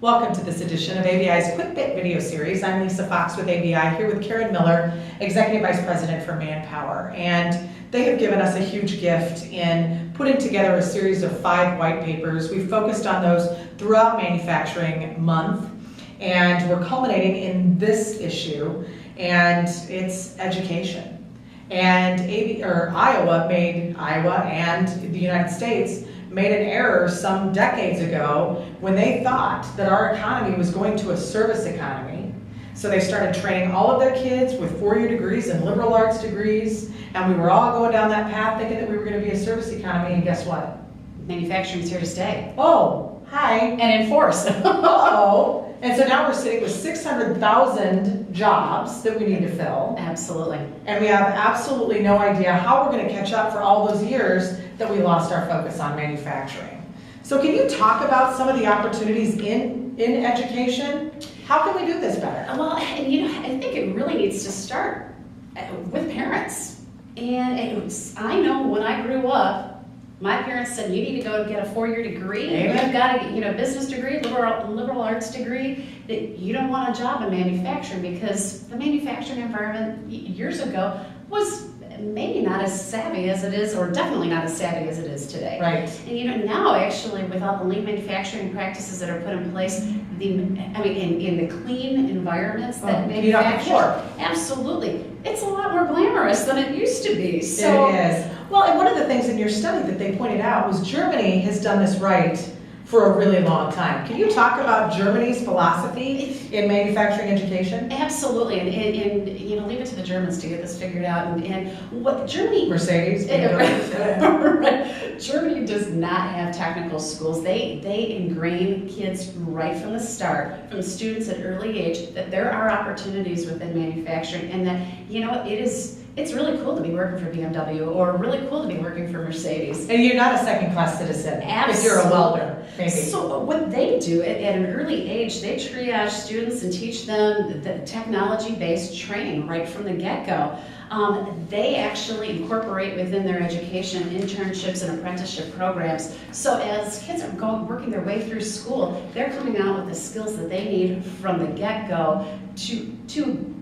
Welcome to this edition of ABI's Quick Bit video series. I'm Lisa Fox with ABI, here with Karen Miller, Executive Vice President for Manpower. And they have given us a huge gift in putting together a series of 5 white papers. We've focused on those throughout Manufacturing Month, and we're culminating in this issue, and it's education. And Iowa and the United States made an error some decades ago when they thought that our economy was going to a service economy. So they started training all of their kids with 4-year degrees and liberal arts degrees, and we were all going down that path thinking that we were going to be a service economy, and guess what? Manufacturing's here to stay. Oh, hi. And enforce. Uh-oh. And so now we're sitting with 600,000 jobs that we need to fill. Absolutely. And we have absolutely no idea how we're going to catch up for all those years that we lost our focus on manufacturing. So can you talk about some of the opportunities in education? How can we do this better? Well, I think it really needs to start with parents. And I know when I grew up, my parents said, you need to go get a 4-year degree. Amen. You've got a business degree, liberal arts degree. That you don't want a job in manufacturing because the manufacturing environment years ago was maybe not as savvy as it is, or definitely not as savvy as it is today. Right. And now actually with all the lean manufacturing practices that are put in place, in the clean environments that manufacture, absolutely, it's a lot more glamorous than it used to be. So it is. Well, and one of the things in your study that they pointed out was Germany has done this right for a really long time. Can you talk about Germany's philosophy in manufacturing education? Absolutely, and leave it to the Germans to get this figured out. And what Germany, Mercedes, right. Germany does not have technical schools. They ingrain kids right from the start, from students at early age, that there are opportunities within manufacturing, and that it's really cool to be working for BMW, or really cool to be working for Mercedes. And you're not a second-class citizen. Absolutely. If you're a welder, maybe. So what they do at an early age, they triage students and teach them the technology-based training right from the get-go. They actually incorporate within their education internships and apprenticeship programs. So as kids are working their way through school, they're coming out with the skills that they need from the get-go to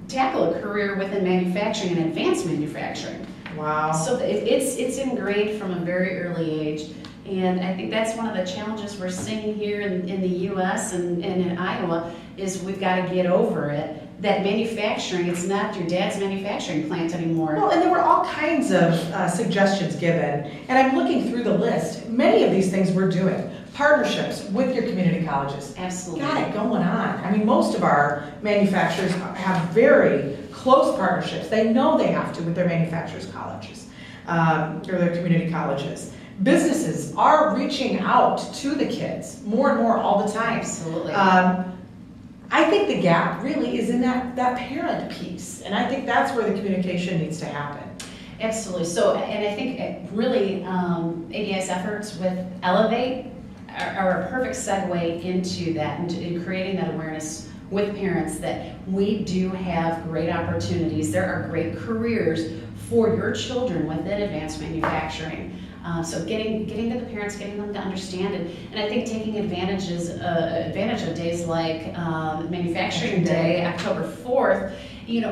tackle a career within manufacturing and advanced manufacturing. Wow. So it's ingrained from a very early age, and I think that's one of the challenges we're seeing here in the U.S. and in Iowa, is we've got to get over it, that manufacturing, it's not your dad's manufacturing plant anymore. Well, and there were all kinds of suggestions given, and I'm looking through the list. Many of these things we're doing. Partnerships with your community colleges. Absolutely. Got it going on. I mean, most of our manufacturers have very close partnerships. They know they have to with their manufacturers' colleges, or their community colleges. Businesses are reaching out to the kids more and more all the time. Absolutely. I think the gap really is in that parent piece, and I think that's where the communication needs to happen. Absolutely. So, and I think really ABI's efforts with Elevate are a perfect segue into that, and in creating that awareness with parents that we do have great opportunities. There are great careers for your children within advanced manufacturing. So getting to the parents, getting them to understand it, and I think taking advantage of days like Manufacturing Day, October 4th.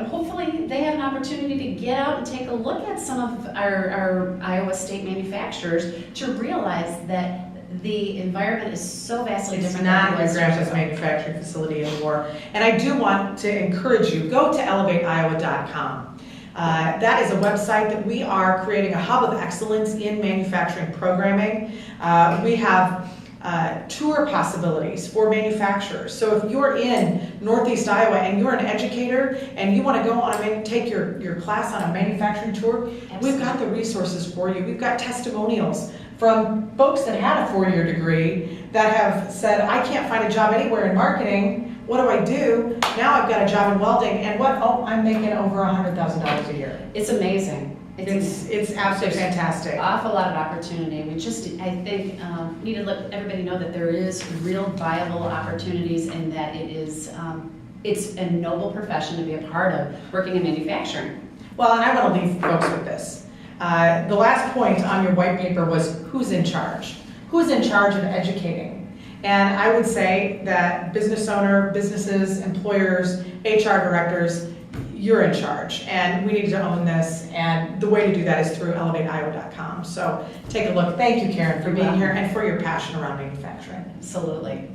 Hopefully they have an opportunity to get out and take a look at some of our Iowa State manufacturers to realize that the environment is so vastly different. It's not your grandpa's manufacturing facility anymore. And I do want to encourage you, go to elevateiowa.com. That is a website that we are creating a hub of excellence in manufacturing programming. We have tour possibilities for manufacturers. So if you're in Northeast Iowa and you're an educator and you want to go on and take your class on a manufacturing tour, absolutely, we've got the resources for you. We've got testimonials from folks that had a 4-year degree that have said, I can't find a job anywhere in marketing. What do I do? Now I've got a job in welding, and I'm making over $100,000 a year. It's amazing. It's absolutely fantastic. Awful lot of opportunity. We just, I think, need to let everybody know that there is real viable opportunities, and that it's a noble profession to be a part of, working in manufacturing. Well, and I want to leave folks with this. The last point on your white paper was who's in charge? Who's in charge of educating? And I would say that business owner, businesses, employers, HR directors, you're in charge, and we need to own this, and the way to do that is through elevateiowa.com. So take a look. Thank you, Karen, for being here and for your passion around manufacturing. Absolutely.